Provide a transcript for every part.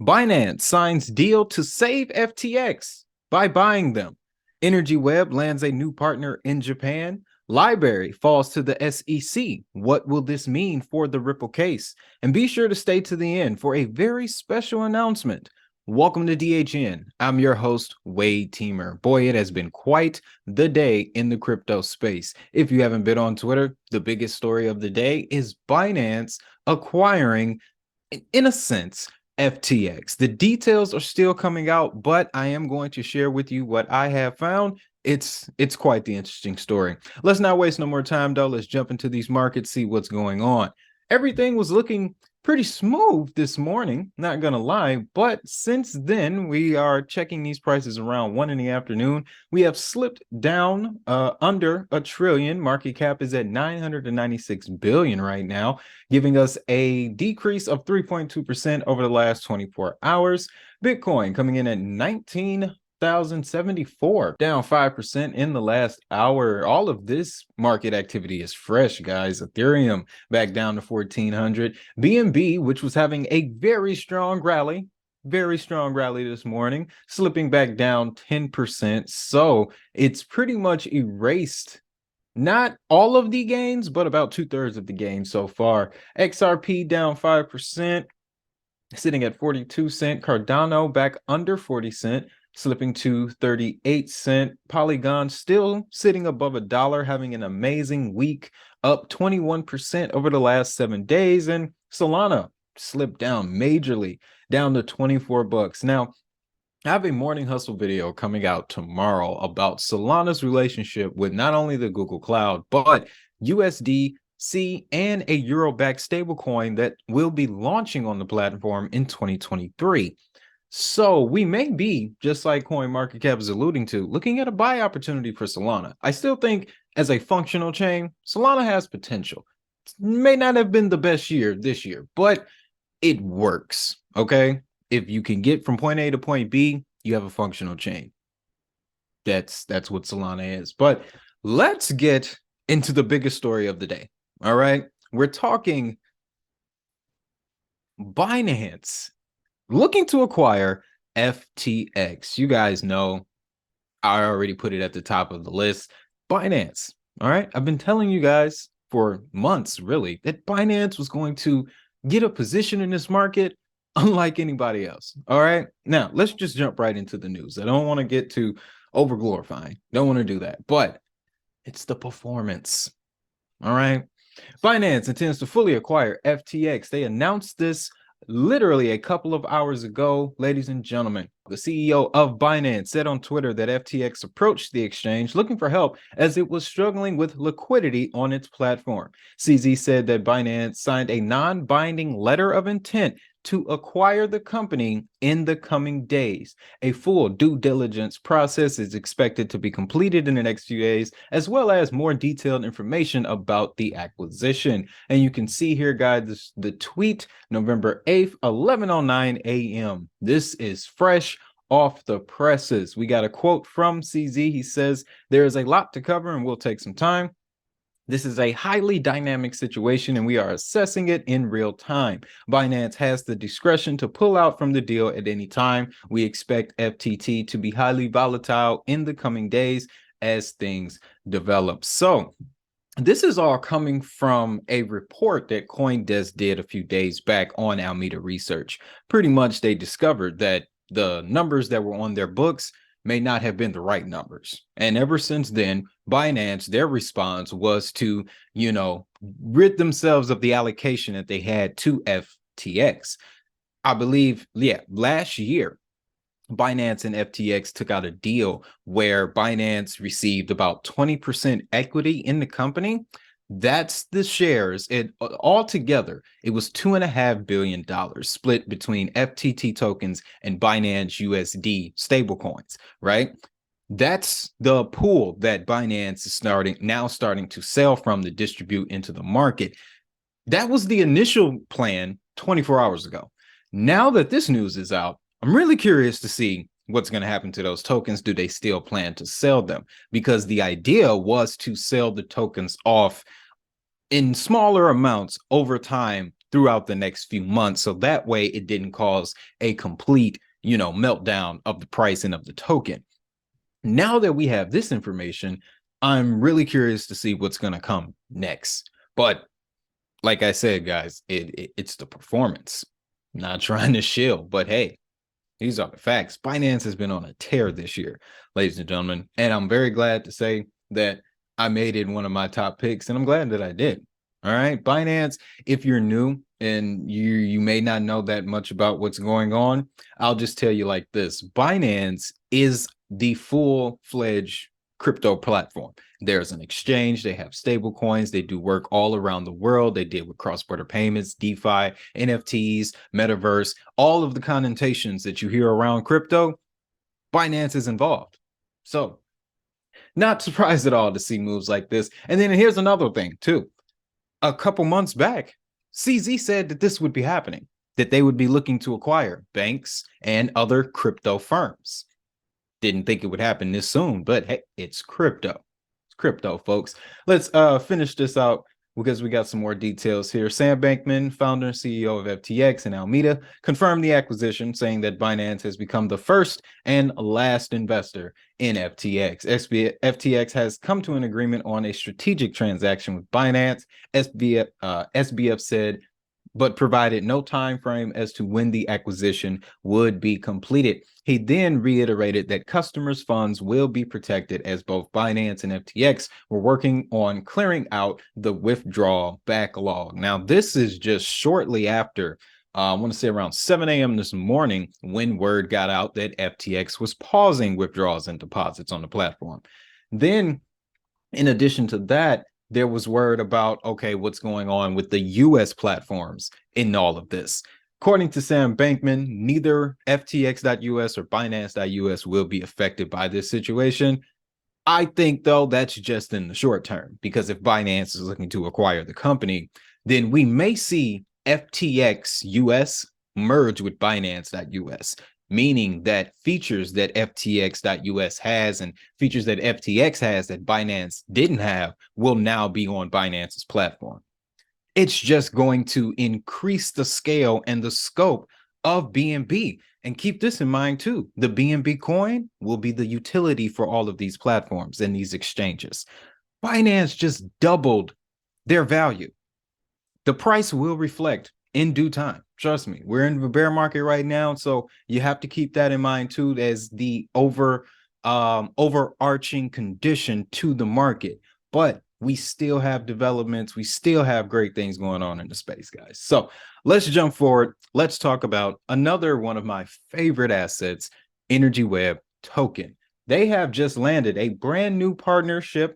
Binance signs deal to save FTX by buying them. Energy Web lands a new partner in Japan. LBRY falls to the SEC. What will this mean for the Ripple case? And be sure to stay to the end for a very special announcement. Welcome to DHN. I'm your host, Wade Teamer. Boy, it has been quite the day in the crypto space. If you haven't been on Twitter, the biggest story of the day is Binance acquiring, in a sense, FTX. The details are still coming out, but I am going to share with you what I have found. It's quite the interesting story. Let's not waste no more time, though. Let's jump into these markets, see what's going on. Everything was looking pretty smooth this morning, not gonna lie, but since then we are checking these prices around 1 in the afternoon. We have slipped down under a trillion. Market cap is at 996 billion right now, giving us a decrease of 3.2% over the last 24 hours. Bitcoin coming in at 19,074, down 5% in the last hour. All of this market activity is fresh, guys. Ethereum back down to 1,400. BNB, which was having a very strong rally this morning, slipping back down 10%. So it's pretty much erased not all of the gains, but about 2/3 of the gains so far. XRP down 5%, sitting at 42 cents. Cardano back under 40 cents, slipping to 38 cents. Polygon still sitting above $1, having an amazing week, up 21% over the last 7 days. And Solana slipped down majorly, down to 24 bucks. Now, I have a morning hustle video coming out tomorrow about Solana's relationship with not only the Google Cloud, but USDC and a euro-backed stablecoin that will be launching on the platform in 2023. So we may be, just like CoinMarketCap is alluding to, looking at a buy opportunity for Solana. I still think as a functional chain, Solana has potential. It may not have been the best year this year, but it works, okay? If you can get from point A to point B, you have a functional chain. That's what Solana is. But let's get into the biggest story of the day. All right. We're talking Binance looking to acquire FTX. You guys know I already put it at the top of the list. Binance. All right. I've been telling you guys for months, really, that Binance was going to get a position in this market unlike anybody else. All right. Now, let's just jump right into the news. I don't want to get too over glorifying. Don't want to do that. But it's the performance. All right. Binance intends to fully acquire FTX. They announced this literally a couple of hours ago, ladies and gentlemen. The CEO of Binance said on Twitter that FTX approached the exchange looking for help as it was struggling with liquidity on its platform. CZ said that Binance signed a non-binding letter of intent to acquire the company in the coming days. A full due diligence process is expected to be completed in the next few days, as well as more detailed information about the acquisition. And you can see here, guys, the tweet, November 8th, 11:09 a.m. This is fresh off the presses. We got a quote from CZ. He says, "There is a lot to cover and we'll take some time. This is a highly dynamic situation and we are assessing it in real time. Binance has the discretion to pull out from the deal at any time. We expect FTT to be highly volatile in the coming days as things develop." So this is all coming from a report that CoinDesk did a few days back on Alameda Research. Pretty much they discovered that the numbers that were on their books may not have been the right numbers. And ever since then, Binance, their response was to, rid themselves of the allocation that they had to FTX. I believe, last year, Binance and FTX took out a deal where Binance received about 20% equity in the company. That's the shares. It altogether, it was $2.5 billion split between FTT tokens and Binance USD stablecoins, right? That's the pool that Binance is starting to sell from to distribute into the market. That was the initial plan 24 hours ago. Now that this news is out, I'm really curious to see what's going to happen to those tokens. Do they still plan to sell them? Because the idea was to sell the tokens off in smaller amounts over time throughout the next few months. So that way it didn't cause a complete, meltdown of the pricing of the token. Now that we have this information, I'm really curious to see what's going to come next. But like I said, guys, it's the performance. Not trying to shill, but hey, these are the facts. Binance has been on a tear this year, ladies and gentlemen, and I'm very glad to say that I made it one of my top picks, and I'm glad that I did. All right, Binance, if you're new and you may not know that much about what's going on, I'll just tell you like this. Binance is the full-fledged crypto platform. There's an exchange, they have stable coins, they do work all around the world. They deal with cross-border payments, DeFi, NFTs, metaverse, all of the connotations that you hear around crypto. Binance is involved. So not surprised at all to see moves like this. And then here's another thing too. A couple months back, CZ said that this would be happening, that they would be looking to acquire banks and other crypto firms. Didn't think it would happen this soon, but hey, it's crypto. It's crypto, folks. Let's finish this out because we got some more details here. Sam Bankman, founder and CEO of FTX in Alameda, confirmed the acquisition, saying that Binance has become the first and last investor in FTX. FTX has come to an agreement on a strategic transaction with Binance. SBF said, but provided no time frame as to when the acquisition would be completed. He then reiterated that customers' funds will be protected, as both Binance and FTX were working on clearing out the withdrawal backlog. Now, this is just shortly after, I want to say around 7 a.m. this morning, when word got out that FTX was pausing withdrawals and deposits on the platform. Then, in addition to that, there was word about, okay, what's going on with the U.S. platforms in all of this. According to Sam Bankman, neither FTX.US or Binance.US will be affected by this situation. I think, though, that's just in the short term, because if Binance is looking to acquire the company, then we may see FTX.US merge with Binance.US, meaning that features that FTX.US has and features that FTX has that Binance didn't have will now be on Binance's platform. It's just going to increase the scale and the scope of BNB. And keep this in mind too. The BNB coin will be the utility for all of these platforms and these exchanges. Binance just doubled their value. The price will reflect in due time. Trust me, we're in the bear market right now, so you have to keep that in mind too, as the overarching condition to the market. But we still have developments, we still have great things going on in the space, guys. So let's jump forward. Let's talk about another one of my favorite assets, Energy Web token. They have just landed a brand new partnership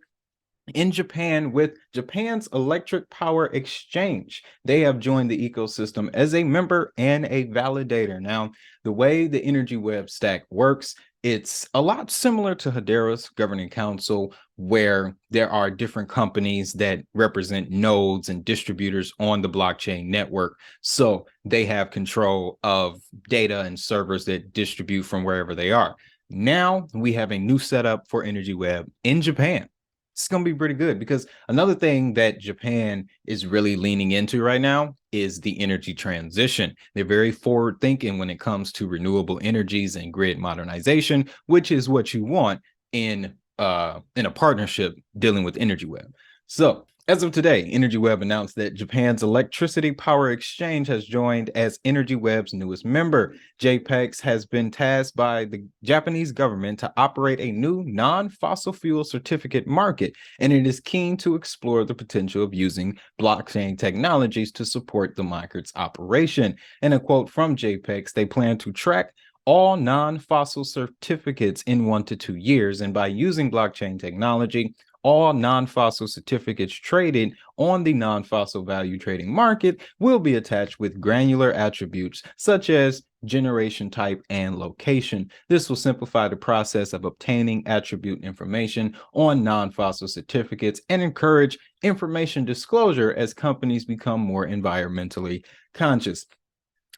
in Japan with Japan's Electric Power Exchange. They have joined the ecosystem as a member and a validator. Now, the way the Energy Web stack works, it's a lot similar to Hedera's governing council, where there are different companies that represent nodes and distributors on the blockchain network. So they have control of data and servers that distribute from wherever they are. Now we have a new setup for Energy Web in Japan. It's going to be pretty good, because another thing that Japan is really leaning into right now is the energy transition. They're very forward thinking when it comes to renewable energies and grid modernization, which is what you want in a partnership dealing with Energy Web. So as of today, Energy Web announced that Japan's Electricity Power Exchange has joined as Energy Web's newest member. JPEX has been tasked by the Japanese government to operate a new non-fossil fuel certificate market, and it is keen to explore the potential of using blockchain technologies to support the market's operation. And a quote from JPEX, they plan to track all non-fossil certificates in 1 to 2 years, and by using blockchain technology, all non-fossil certificates traded on the non-fossil value trading market will be attached with granular attributes such as generation type and location. This will simplify the process of obtaining attribute information on non-fossil certificates and encourage information disclosure as companies become more environmentally conscious.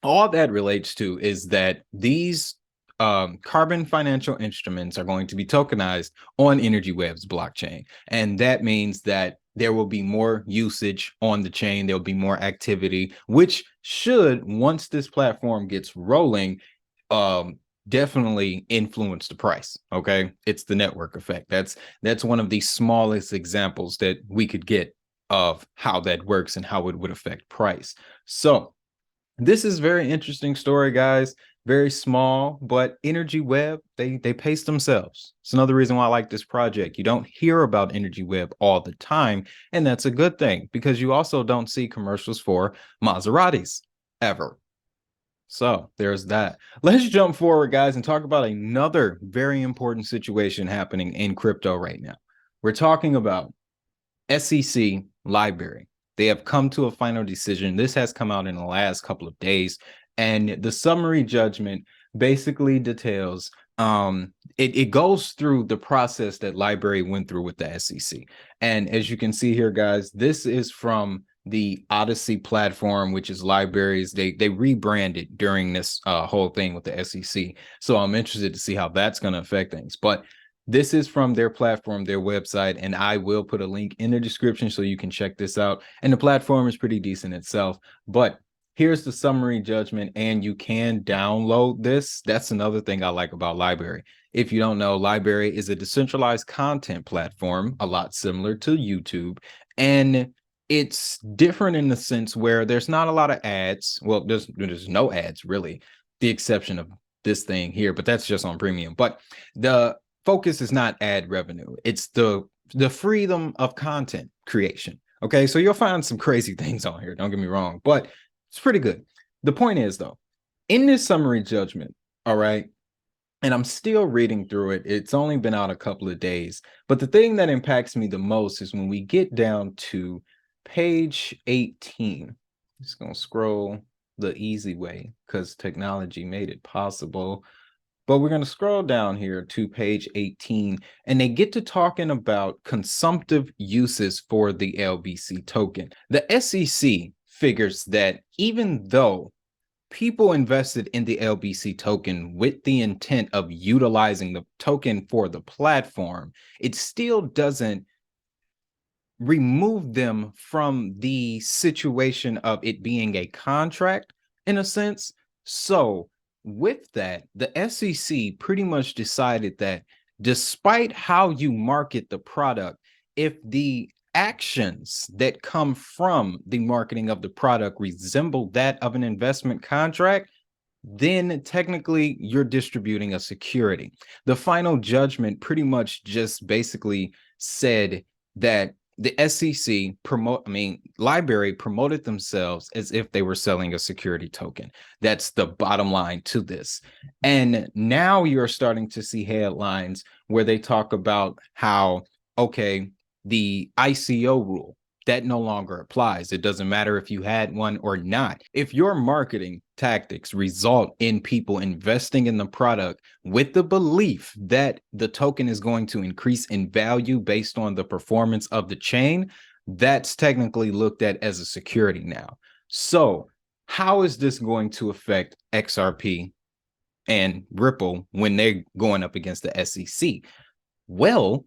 All that relates to is that these carbon financial instruments are going to be tokenized on Energy Web's blockchain. And that means that there will be more usage on the chain. There'll be more activity, which should, once this platform gets rolling, definitely influence the price. Okay, it's the network effect. That's one of the smallest examples that we could get of how that works and how it would affect price. So this is very interesting story, guys. Very small, but Energy Web, they pace themselves. It's another reason why I like this project. You don't hear about Energy Web all the time, and that's a good thing because you also don't see commercials for Maseratis ever. So there's that. Let's jump forward, guys, and talk about another very important situation happening in crypto right now. We're talking about SEC LBRY. They have come to a final decision. This has come out in the last couple of days, and the summary judgment basically details it goes through the process that LBRY went through with the SEC. And as you can see here, guys, this is from the Odyssey platform, which is LBRY's. They rebranded during this whole thing with the SEC. So I'm interested to see how that's going to affect things. But this is from their platform, their website, and I will put a link in the description so you can check this out. And the platform is pretty decent itself. But here's the summary judgment, and you can download this. That's another thing I like about LBRY. If you don't know, LBRY is a decentralized content platform, a lot similar to YouTube. And it's different in the sense where there's not a lot of ads. Well, there's no ads, really, the exception of this thing here, but that's just on premium. But the focus is not ad revenue. It's the freedom of content creation. Okay, so you'll find some crazy things on here. Don't get me wrong, but it's pretty good. The point is, though, in this summary judgment, all right, and I'm still reading through it. It's only been out a couple of days, but the thing that impacts me the most is when we get down to page 18. I'm just gonna scroll the easy way because technology made it possible. But we're going to scroll down here to page 18, and they get to talking about consumptive uses for the LBC token. The SEC figures that even though people invested in the LBC token with the intent of utilizing the token for the platform, it still doesn't remove them from the situation of it being a contract in a sense. So with that, the SEC pretty much decided that despite how you market the product, if the actions that come from the marketing of the product resemble that of an investment contract, then technically you're distributing a security. The final judgment pretty much just basically said that the SEC LBRY promoted themselves as if they were selling a security token. That's the bottom line to this. And now you're starting to see headlines where they talk about how, okay, the ICO rule, that no longer applies. It doesn't matter if you had one or not. If your marketing tactics result in people investing in the product with the belief that the token is going to increase in value based on the performance of the chain, that's technically looked at as a security now. So how is this going to affect XRP and Ripple when they're going up against the SEC? Well,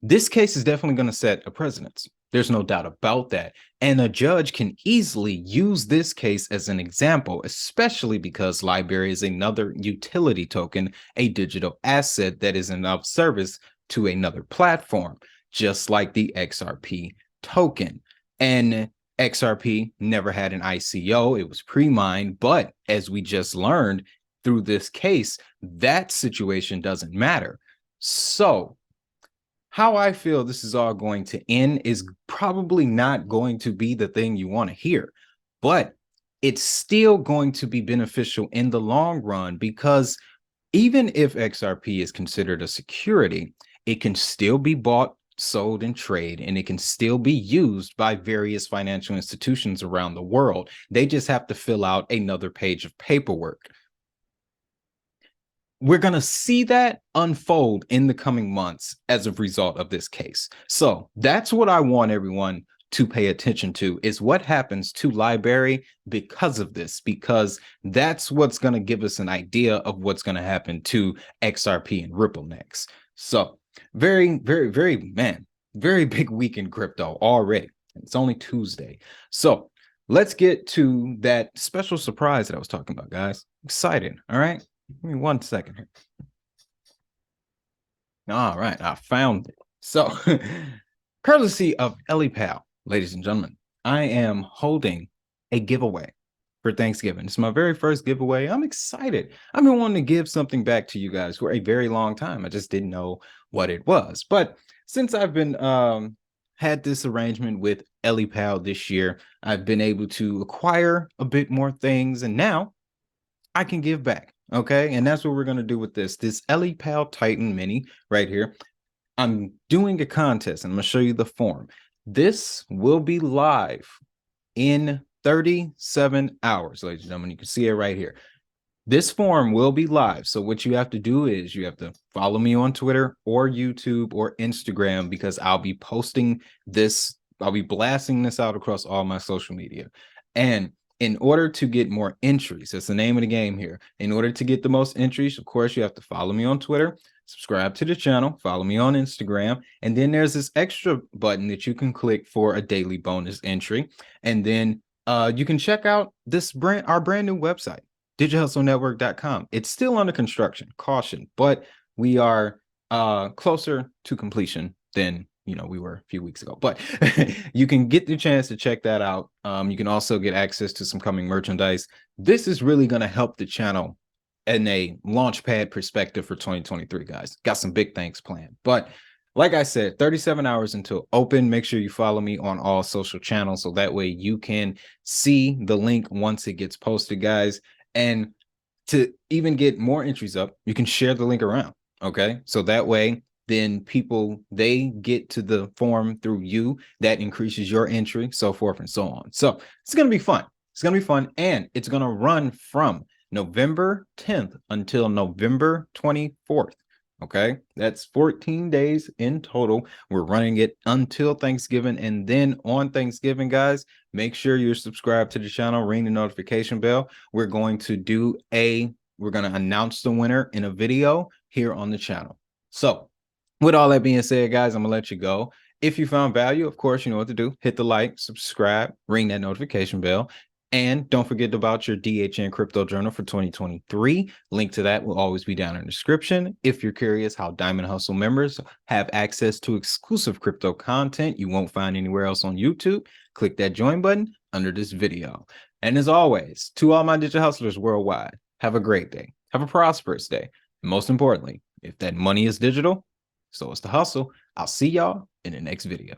this case is definitely going to set a precedent. There's no doubt about that. And a judge can easily use this case as an example, especially because LBRY is another utility token, a digital asset that is of service to another platform, just like the XRP token. And XRP never had an ICO. It was pre-mined, but as we just learned through this case, that situation doesn't matter. So how I feel this is all going to end is probably not going to be the thing you want to hear, but it's still going to be beneficial in the long run because even if XRP is considered a security, it can still be bought, sold, and trade, and it can still be used by various financial institutions around the world. They just have to fill out another page of paperwork. We're going to see that unfold in the coming months as a result of this case. So that's what I want everyone to pay attention to, is what happens to LBRY because of this, because that's what's going to give us an idea of what's going to happen to XRP and Ripple next. So very, very, very, man, very big week in crypto already. It's only Tuesday. So let's get to that special surprise that I was talking about, guys. Excited. All right. Give me 1 second here. All right. I found it. So, courtesy of LBRY, ladies and gentlemen, I am holding a giveaway for Thanksgiving. It's my very first giveaway. I'm excited. I've been wanting to give something back to you guys for a very long time. I just didn't know what it was. But since I've been had this arrangement with LBRY this year, I've been able to acquire a bit more things, and now I can give back. Okay. And that's what we're going to do with this LBRY Titan Mini right here. I'm doing a contest and I'm going to show you the form. This will be live in 37 hours, ladies and gentlemen. You can see it right here. This form will be live. So what you have to do is you have to follow me on Twitter or YouTube or Instagram, because I'll be posting this. I'll be blasting this out across all my social media. And in order to get more entries, that's the name of the game here. In order to get the most entries, of course, you have to follow me on Twitter, subscribe to the channel, follow me on Instagram, and then there's this extra button that you can click for a daily bonus entry. And then you can check out our brand new website, digitalhustlenetwork.com. It's still under construction, caution, but we are closer to completion than we were a few weeks ago. But you can get the chance to check that out. You can also get access to some coming merchandise. This is really going to help the channel in a launchpad perspective for 2023, guys. Got some big things planned. But like I said, 37 hours until open. Make sure you follow me on all social channels so that way you can see the link once it gets posted, guys. And to even get more entries up, you can share the link around. Okay. So that way, then people, they get to the form through you. That increases your entry, so forth and so on. So it's going to be fun. It's going to be fun. And it's going to run from November 10th until November 24th. Okay, that's 14 days in total. We're running it until Thanksgiving. And then on Thanksgiving, guys, make sure you're subscribed to the channel, ring the notification bell. We're going to announce the winner in a video here on the channel. So with all that being said, guys, I'm gonna let you go. If you found value, of course, you know what to do. Hit the like, subscribe, ring that notification bell. And don't forget about your DHN Crypto Journal for 2023. Link to that will always be down in the description. If you're curious how Diamond Hustle members have access to exclusive crypto content you won't find anywhere else on YouTube, click that join button under this video. And as always, to all my digital hustlers worldwide, have a great day. Have a prosperous day. And most importantly, if that money is digital, so is the hustle. I'll see y'all in the next video.